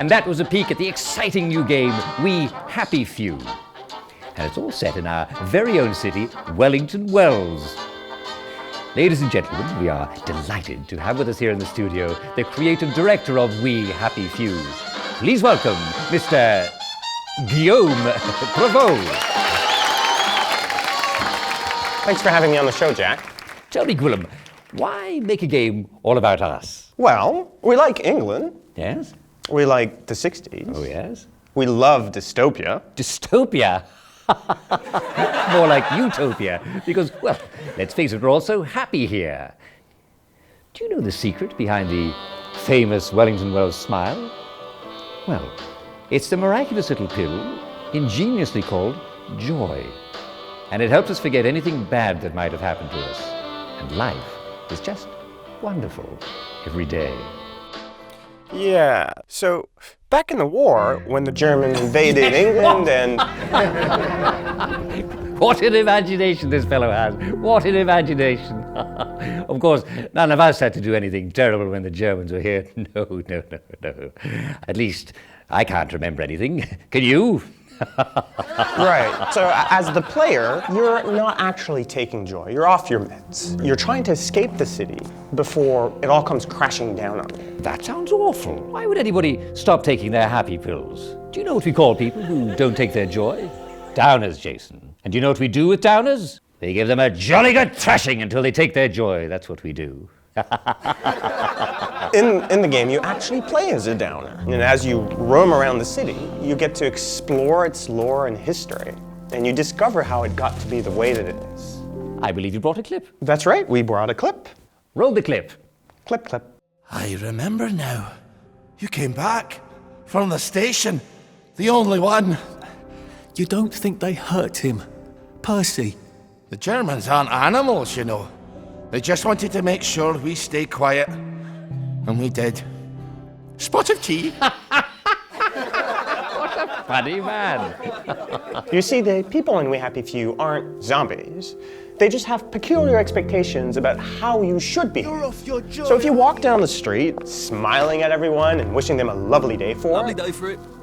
And that was a peek at the exciting new game, We Happy Few. And it's all set in our very own city, Wellington Wells. Ladies and gentlemen, we are delighted to have with us here in the studio the creative director of We Happy Few. Please welcome Mr. Guillaume Prevost. Thanks for having me on the show, Jack. Tell me, Guillaume, why make a game all about us? Well, we like England. Yes? We like the 60s. Oh, yes? We love dystopia. Dystopia? More like utopia, because, well, let's face it, we're all so happy here. Do you know the secret behind the famous Wellington Wells smile? Well, it's the miraculous little pill, ingeniously called joy. And it helps us forget anything bad that might have happened to us. And life is just wonderful every day. Yeah, so back in the war, when the Germans invaded England and... What an imagination this fellow has. What an imagination. Of course, none of us had to do anything terrible when the Germans were here. No. At least, I can't remember anything. Can you? Right, so as the player, you're not actually taking joy. You're off your meds. You're trying to escape the city before it all comes crashing down on you. That sounds awful. Why would anybody stop taking their happy pills? Do you know what we call people who don't take their joy? Downers, Jason. And do you know what we do with downers? They give them a jolly good thrashing until they take their joy. That's what we do. In the game, you actually play as a downer. And as you roam around the city, you get to explore its lore and history. And you discover how it got to be the way that it is. I believe you brought a clip. That's right, we brought a clip. Roll the clip. Clip, clip. I remember now. You came back from the station. The only one. You don't think they hurt him, Percy? The Germans aren't animals, you know. They just wanted to make sure we stay quiet. And we did. Spot of tea. What a funny man. You see, the people in We Happy Few aren't zombies. They just have peculiar expectations about how you should be. So if you walk down the street, smiling at everyone and wishing them a lovely day for it.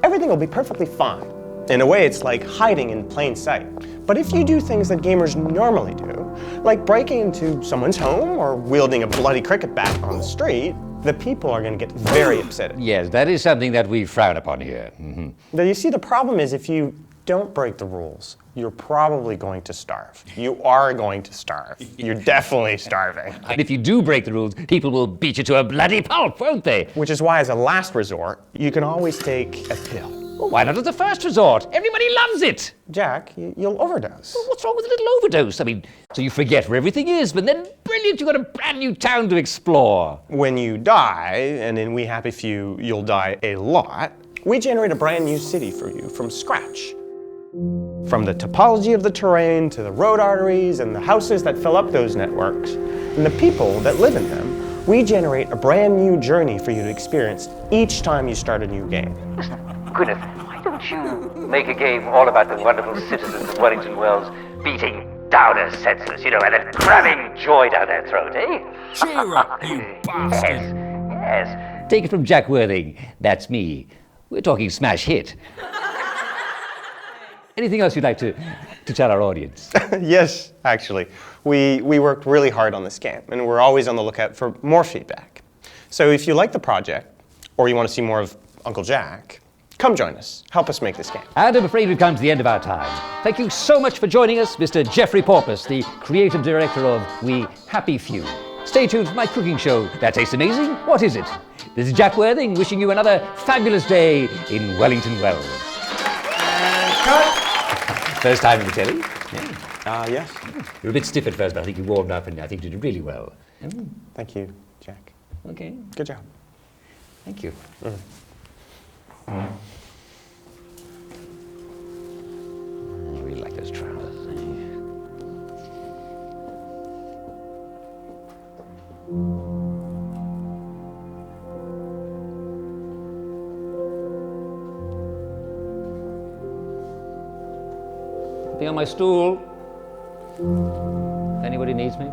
Everything will be perfectly fine. In a way, it's like hiding in plain sight. But if you do things that gamers normally do, like breaking into someone's home or wielding a bloody cricket bat on the street, the people are going to get very upset. Yes, that is something that we frown upon here. Mm-hmm. Now, you see, the problem is if you don't break the rules, you're probably going to starve. You are going to starve. You're definitely starving. And if you do break the rules, people will beat you to a bloody pulp, won't they? Which is why, as a last resort, you can always take a pill. Well, why not as a first resort? Everybody loves it. Jack, you'll overdose. Well, what's wrong with a little overdose? I mean, so you forget where everything is, but then brilliant, you've got a brand new town to explore. When you die, and in We Happy Few, you'll die a lot, we generate a brand new city for you from scratch. From the topology of the terrain to the road arteries and the houses that fill up those networks, and the people that live in them, we generate a brand new journey for you to experience each time you start a new game. Goodness, why don't you make a game all about the wonderful citizens of Wellington Wells beating downers senseless, you know, and then cramming joy down their throat, eh? Cheer up, you bastard! Yes. Take it from Jack Worthing. That's me. We're talking smash hit. Anything else you'd like to tell our audience? Yes, actually. We worked really hard on this game, and we're always on the lookout for more feedback. So if you like the project, or you want to see more of Uncle Jack, come join us. Help us make this game. And I'm afraid we've come to the end of our time. Thank you so much for joining us, Mr. Jeffrey Porpoise, the creative director of We Happy Few. Stay tuned for my cooking show. That tastes amazing. What is it? This is Jack Worthing wishing you another fabulous day in Wellington Wells. First time in the telly? Yeah. Yes. You were a bit stiff at first, but I think you warmed up and I think you did really well. Thank you, Jack. Okay. Good job. Thank you. I really like those trousers. Be on my stool. If anybody needs me.